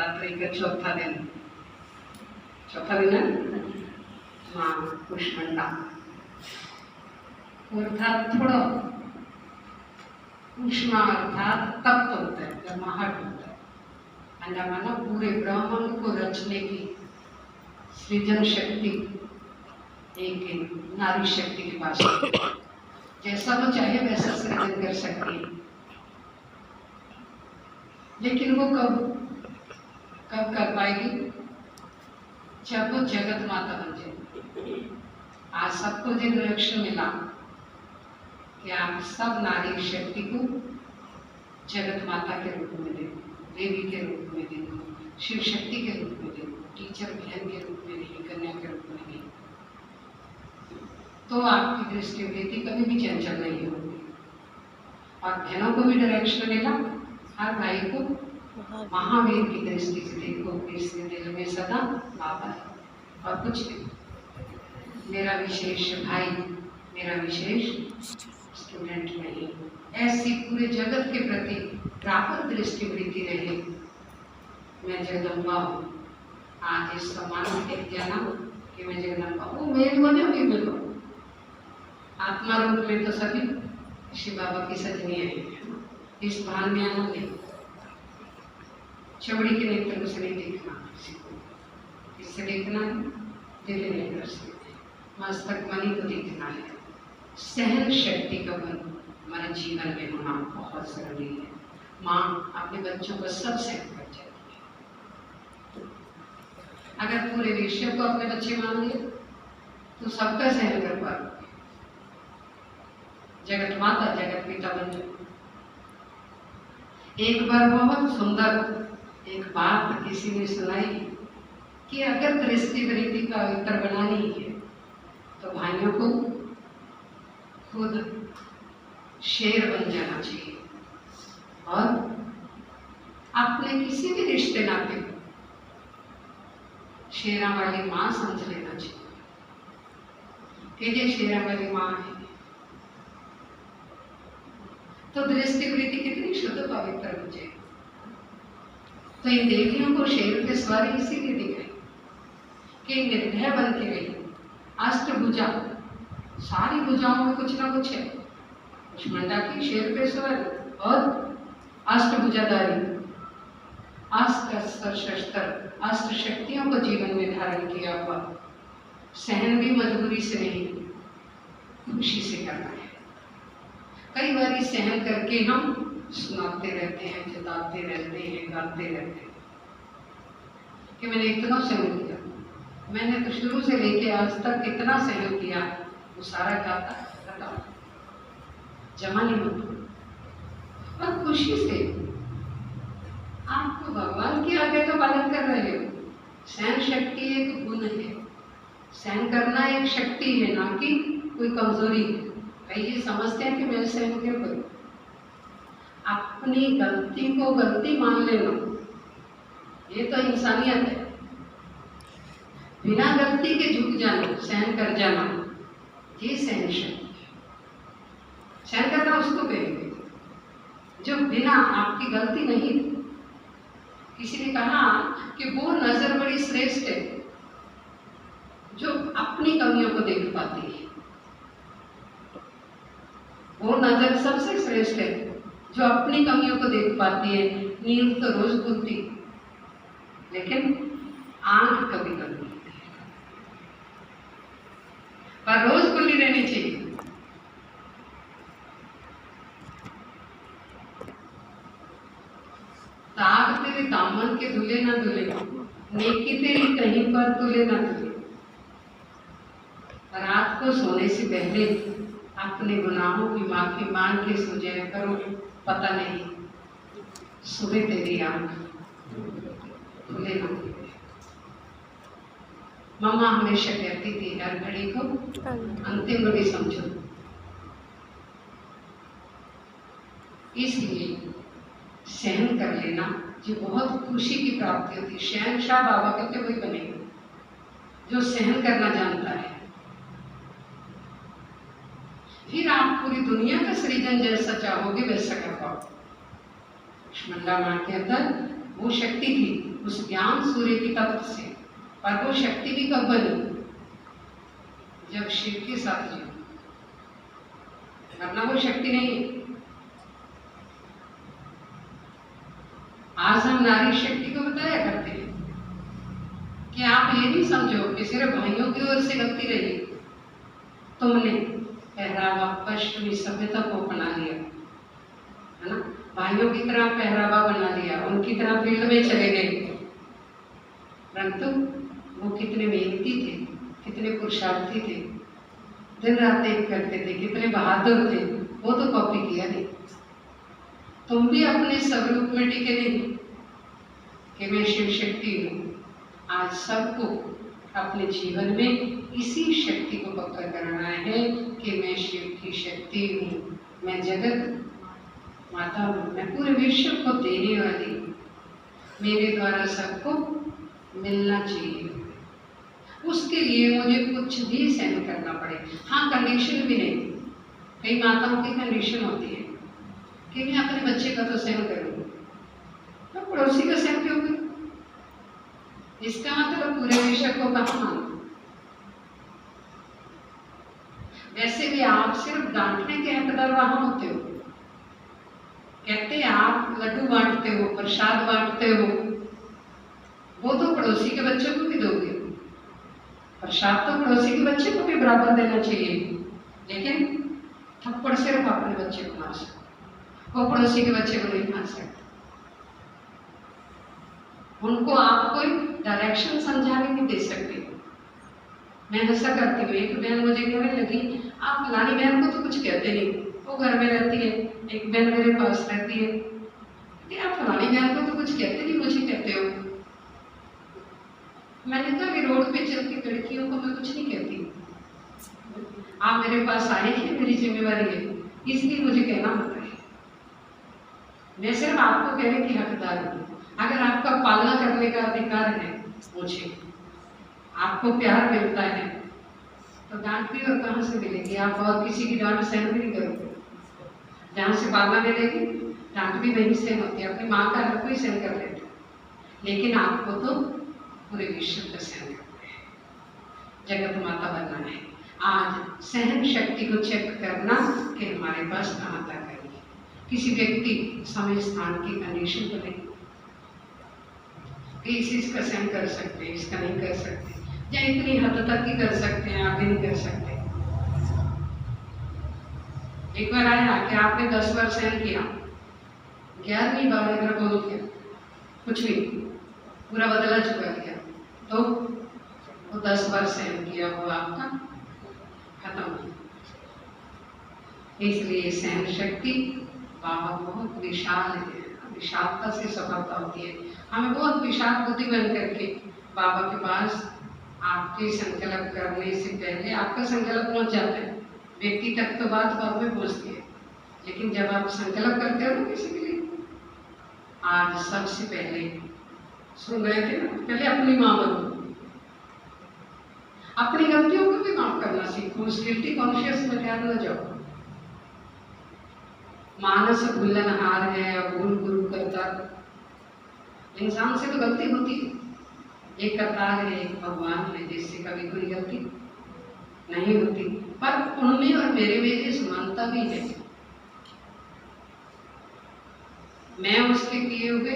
शिवरात्रि का चौथा दिन है हाँ कुष्मंडा अर्थात थोड़ा उष्मा अर्थात तप्त होता है, गर्माहट होता है। अंडा माना पूरे ब्रह्मांड को रचने की सृजन शक्ति एक नारी शक्ति के पास है। जैसा वो चाहे वैसा सृजन कर सकती है, लेकिन वो कब कर पाएगी? जब वो जगत माता बन जाएगी। आज सबको जो डायरेक्शन मिला कि आप सब नारी शक्ति को जगत माता के रूप में देखो, देवी के रूप में देखो, शिव शक्ति के रूप में देखो, टीचर बहन के रूप में नहीं, कन्या के रूप में नहीं, तो आपकी दृष्टि वृत्ति कभी भी चंचल नहीं होगी। और बहनों को भी डायरेक्शन मिला, हर भाई को महावीर की दृष्टि से देखो, इसके दिल में सदा बाबा है और कुछ नहीं। मेरा विशेष भाई, मेरा विशेष स्टूडेंट नहीं। ऐसी पूरे जगत के प्रति प्राप्त दृष्टि वृत्ति रहे। मैं जगदम्बा हूँ। आज इस सम्मान में जाना कि मैं जगदम्बा हूँ, मेरे बने भी मिलो। आत्मा रूप में तो सभी शिव बाबा की सजनी है। इस भान में आना नहीं, चमड़ी के नेत्र से नहीं देखना, इससे देखना है दिल नेत्र से, मस्तक मणि को देखना है। सहन शक्ति का हमारे जीवन में होना बहुत जरूरी है। माँ अपने बच्चों को सब सहन कर जाती है। अगर पूरे विश्व को अपने बच्चे मान लिए तो सबका सहन कर पाओगे। जगत माता जगत पिता बन जाओ। एक बार बहुत सुंदर एक बात किसी ने सुनाई कि अगर दृष्टि वृत्ति का उत्तर बनानी है तो भाइयों को खुद शेर बन जाना चाहिए और अपने किसी भी रिश्ते नाते को शेरा वाली माँ समझ लेना चाहिए कि ये शेरा वाली माँ है। तो दृष्टि वृत्ति कितनी शुद्ध पवित्र हो जाए। तो इन देवियों को शेर के स्वर इसीलिए दिखाई कि निर्भय बन के रही। अष्टभुजा, सारी भुजाओं में कुछ ना कुछ है। कुष्मंडा की शेर पे स्वर और अष्टभुजाधारी, अष्ट शस्त्र, अष्ट शक्तियों को जीवन में धारण किया हुआ। सहन भी मजबूरी से नहीं, खुशी से करना है। कई बार सहन करके हम सुनाते रहते हैं, जताते रहते हैं, गाते रहते हैं कि मैंने इतना सहन किया, मैंने तो शुरू से लेके आज तक कितना सहन किया। वो सारा गाता जमा नहीं होता और खुशी से आपको भगवान की आज्ञा तो पालन कर रहे हो। सहन शक्ति एक गुण है, सहन करना एक शक्ति है, ना कि कोई कमजोरी है। कई ये समझते हैं कि मैं सहन क्यों करूं। अपनी गलती को गलती मान लेना, ये तो इंसानियत है। बिना गलती के झुक जाना, सहन कर जाना, ये सहन शक्ति है। सहन करना उसको कहेंगे जो बिना आपकी गलती नहीं। किसी ने कहा कि वो नजर बड़ी श्रेष्ठ है जो अपनी कमियों को देख पाती है। वो नजर सबसे श्रेष्ठ है जो अपनी कमियों को देख पाती है। नींद तो रोज खुलती, लेकिन आंख कभी कभी खुलती है, पर रोज खुली रहनी चाहिए। ताक तेरे दामन के धुले ना धुले, नेकी तेरी कहीं पर तुले ना तुले। रात को सोने से पहले अपने गुनाहों की माफी मांग के सो जाया करो। पता नहीं सुबह तेरी आंख खुले ना खुले। मम्मा हमेशा कहती थी हर घड़ी को अंतिम घड़ी समझो। इसलिए सहन कर लेना जो बहुत खुशी की प्राप्ति होती है। शहनशाह बाबा कहते वही बनेगा जो सहन करना जानता है। फिर आप पूरी दुनिया का सृजन जैसा चाहोगे वैसा कर पाओगे। कुष्मंडा मां के अंदर वो शक्ति थी उस ज्ञान सूर्य की तप्त से, पर वो शक्ति भी कब बनी? जब शिव के साथ जी, वरना वो शक्ति नहीं। आज हम नारी शक्ति को बताया करते हैं कि आप ये नहीं समझो कि सिर्फ भाइयों की ओर से गलती रही, तुमने पहरावा पश्चिमी सभ्यता को अपना लिया, है ना, भाइयों की तरह पहरावा बना लिया, उनकी तरह फील्ड में चले गए। परंतु वो कितने मेहनती थे, कितने पुरुषार्थी थे, दिन रात एक करते थे, कितने बहादुर थे, वो तो कॉपी किया नहीं। तुम भी अपने स्वरूप में टिके नहीं कि मैं शिव शक्ति हूँ। आज सबको अपने जीवन में इसी शक्ति को पक्का करना है कि मैं शिव की शक्ति हूँ, मैं जगत माता हूँ, मैं पूरे विश्व को देने वाली हूँ, मेरे द्वारा सबको मिलना चाहिए। उसके लिए मुझे कुछ भी सहन करना पड़े। हाँ, कंडीशन भी नहीं। कई माताओं की कंडीशन होती है कि मैं अपने बच्चे का तो सहन करूँगी, तो पड़ोसी का सहन क्यों करूँ? इसका मतलब पूरे विश्व को कहाँ मानो? वैसे भी आप सिर्फ डांटने के हकदार वहां होते हो। कहते हैं आप लड्डू बांटते हो, प्रसाद बांटते हो, वो तो पड़ोसी के बच्चों को भी दोगे। प्रसाद तो पड़ोसी के बच्चे को भी बराबर देना चाहिए, लेकिन थप्पड़ सिर्फ अपने बच्चे को मार सकते, वो पड़ोसी के बच्चे को नहीं मार सकते। उनको आप कोई डायरेक्शन समझाने नहीं दे सकते। मैं ऐसा करती हूँ, एक बहन मुझे कहने लगी आप फलानी बहन को तो कुछ कहते नहीं, वो घर में रहती है। एक बहन मेरे पास रहती है कि आप फलानी बहन को तो कुछ कहते नहीं, मुझे कहते हो। मैंने कहा कि रोड पे चलती लड़कियों को मैं कुछ नहीं कहती, आप मेरे पास आए हैं, मेरी जिम्मेवारी है, इसलिए मुझे कहना होता है। मैं सिर्फ आपको कहने की हकदार हूँ। अगर आपका पालना करने का अधिकार है, मुझे आपको प्यार मिलता है, तो डांट भी और कहाँ से मिलेगी? आप और किसी की डांट सहन भी नहीं करोगे। जहाँ से पालना मिलेगी, डांट भी नहीं सहन होती। अपनी माँ का हर कोई सहन कर लेता, लेकिन आपको तो पूरे विश्व का सहन करना है, जगत माता बनना है। आज सहन शक्ति को चेक करना कि हमारे पास कहाँ तक है। किसी व्यक्ति समय स्थान की कंडीशन को नहीं कि इस इसका सहन कर सकते हैं, इसका नहीं कर सकते, या इतनी हद तक ही कर सकते हैं, आगे नहीं कर सकते। एक बार आया कि आपने 10 बार सहन किया, 11वीं बार अगर बोल किया कुछ भी पूरा बदला चुका दिया, तो वो 10 बार सहन किया वो आपका खत्म हो। इसलिए सहन शक्ति बाबा बहुत विशाल है, विशालता से सफलता होती है। हमें बहुत विशाल बुद्धि बन करके बाबा के पास आपके संकल्प करने से पहले आपका संकल्प पहुंच जाता है। व्यक्ति तक तो बात बाद में पहुंचती है, लेकिन जब आप संकल्प करते हो किसी के लिए, आज सबसे पहले सुन रहे थे ना, पहले अपनी माँ बनो, अपनी गलतियों को भी माफ करना सीखो, उस गिल्टी कॉन्शियस में ध्यान न जाओ। मानस भूलनहार है और भूल गुरु करता। इंसान से तो गलती होती है, एक करतार है, एक भगवान है, जिससे कभी कोई गलती नहीं होती, पर उनमें और मेरे में ये समानता भी है। मैं उसके किए हुए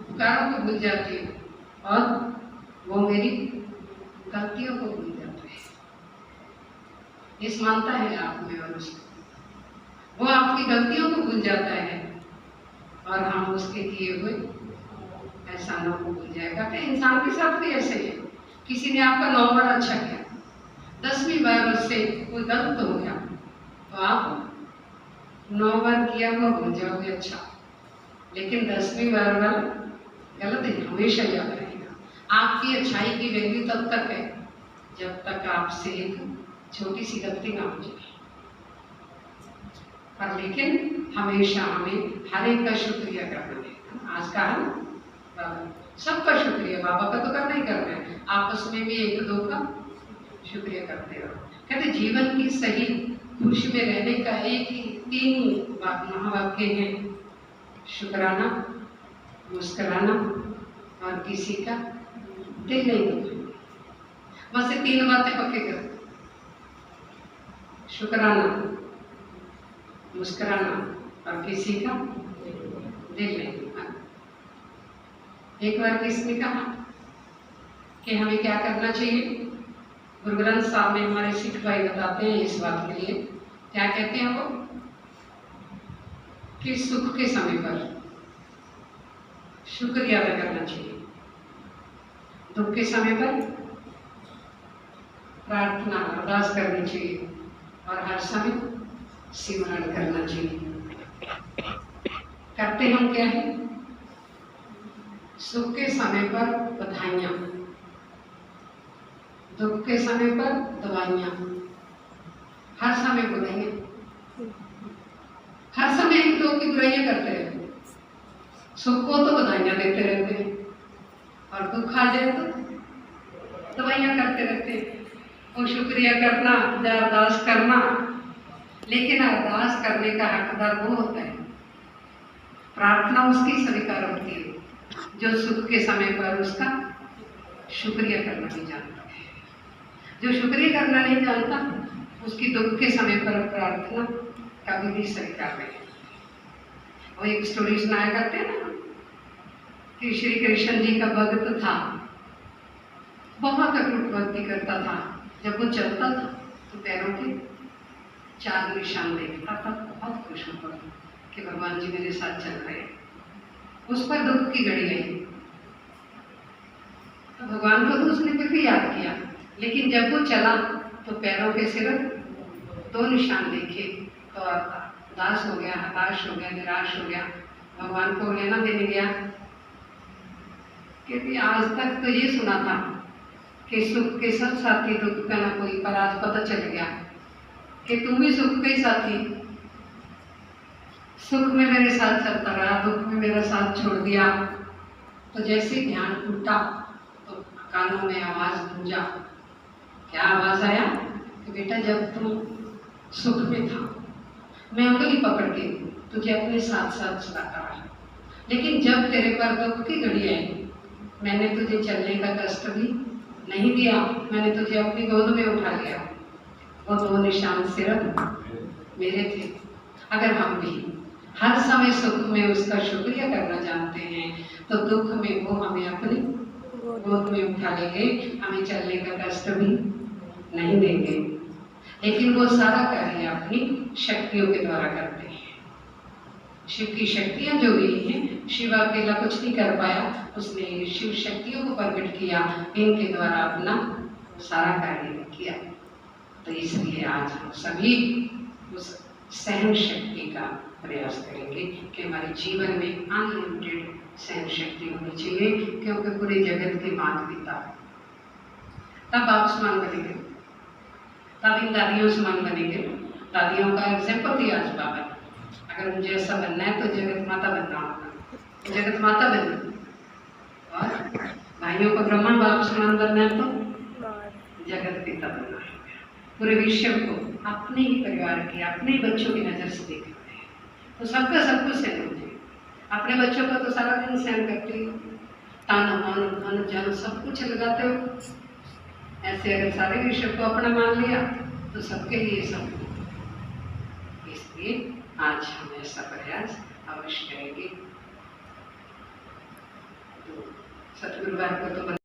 उपकारों को भूल जाती हूँ और वो मेरी गलतियों को भूल जाते हैं। ये समानता है आप में और उसमें। वो आपकी गलतियों को भूल जाता है और हम उसके किए हुए एहसानों को भूल जाएगा। कि इंसान के साथ भी ऐसे ही है। किसी ने आपका 9 बार अच्छा किया, 10वीं बार उससे कोई गलत हो गया, तो आप 9 बार किया हुआ भूल जाओगे अच्छा, लेकिन 10वीं बार वाला गलत है हमेशा याद रहेगा। आपकी अच्छाई की वैल्यू तब तक है जब तक आपसे एक छोटी सी गलती ना हो जाए। पर लेकिन हमेशा हमें हर एक का शुक्रिया करना है। आज का हम सबका शुक्रिया, बाबा का तो करना ही करना है, आपस में भी 1-2 का शुक्रिया करते रहो। कहते जीवन की सही खुशी में रहने का एक ही 3 महावाक्य है, शुक्राना, मुस्कुराना और किसी का दिल नहीं दुखाना। बस ये 3 बातें पक्के करो। शुक्राना, मुस्कुराना और किसी का दिल नहीं दुखाना। एक बार किसने कहा कि हमें क्या करना चाहिए? गुरु ग्रंथ साहब में हमारे सिख भाई बताते हैं इस बात के लिए। क्या कहते हैं वो? कि सुख के समय पर शुक्रिया अदा करना चाहिए, दुख के समय पर प्रार्थना अरदास करनी चाहिए और हर समय सिमरन करना चाहिए। करते हम क्या है? सुख के समय पर बधाइयाँ, दुख के समय पर दवाइयाँ, हर समय बुराइयाँ, हर समय एक दो की बुराइयाँ करते रहते हैं। सुख को तो बधाइयाँ देते रहते हैं और दुख आ जाए तो दवाइयाँ करते रहते हैं। और शुक्रिया करना या अरदास करना, लेकिन अरदास करने का हकदार वो होता है, प्रार्थना उसकी स्वीकार होती है जो सुख के समय पर उसका शुक्रिया करना नहीं जानता है। जो शुक्रिया करना नहीं जानता उसकी दुख के समय पर प्रार्थना कभी भी स्वीकार नहीं। वो एक स्टोरी सुनाया करते हैं ना कि श्री कृष्ण जी का भक्त था, बहुत अटूट भक्ति करता था। जब वो चलता था तो पैरों के 4 निशान देखता था, बहुत खुश होता था कि भगवान जी मेरे साथ चल रहे हैं। उस पर दुख की घड़ी आई तो भगवान को तो उसने फिर भी याद किया, लेकिन जब वो चला तो पैरों के सिर्फ 2 निशान देखे तो उदास हो गया, हताश हो गया, निराश हो गया। भगवान को लेना देने गया क्योंकि आज तक तो ये सुना था कि सुख के सब साथी, दुख का ना कोई, पर आज पता चल गया कि तुम भी सुख के ही साथी। सुख में मेरे साथ चलता रहा, दुख में मेरा साथ छोड़ दिया। तो जैसे ध्यान टूटा तो कानों में आवाज गूंजा। क्या आवाज आया कि बेटा जब तुम सुख में था मैं उंगली पकड़ के तुझे अपने साथ साथ चलाता रहा, लेकिन जब तेरे पर दुख की घड़ी आई मैंने तुझे चलने का कष्ट भी नहीं दिया, मैंने तुझे अपनी गोद में उठा लिया। वो 2 निशान सिर्फ मेरे थे। अगर हम भी हर समय सुख में उसका शुक्रिया करना जानते हैं तो दुख में वो हमें अपनी गोद में उठा लेंगे, हमें चलने का कष्ट भी नहीं देंगे। लेकिन वो सारा कार्य अपनी शक्तियों के द्वारा करते हैं। शिव की शक्तियां जो भी हैं, शिव अकेला कुछ नहीं कर पाया, उसने शिव शक्तियों को प्रकट किया, इनके द्वारा अपना सारा कार्य किया। तो इसलिए आज हम सभी उस सहन शक्ति का प्रयास करेंगे कि हमारे जीवन में अनलिमिटेड सहन शक्ति होनी चाहिए, क्योंकि पूरे जगत के माता पिता तब आप समान बनेंगे, तब इन दादियों समान बनेंगे। दादियों का एग्जाम्पल दिया आज बाबा ने। अगर मुझे ऐसा बनना है तो जगत माता बनना होगा, जगत माता बनना। और भाइयों को ब्रह्मा बाप समान बनना है तो जगत पिता बनना है। पूरे विश्व को अपने ही परिवार के, अपने ही बच्चों की नज़र से देखना है। तो सबका सब कुछ सहन हो जाए। अपने बच्चों को तो सारा दिन सहन करते हो, ताना मान धन जन सब कुछ लगाते हो। ऐसे अगर सारे विश्व को अपना मान लिया तो सबके लिए सब। इसलिए आज हम ऐसा प्रयास अवश्य करेंगे। तो सतगुरुवार को तो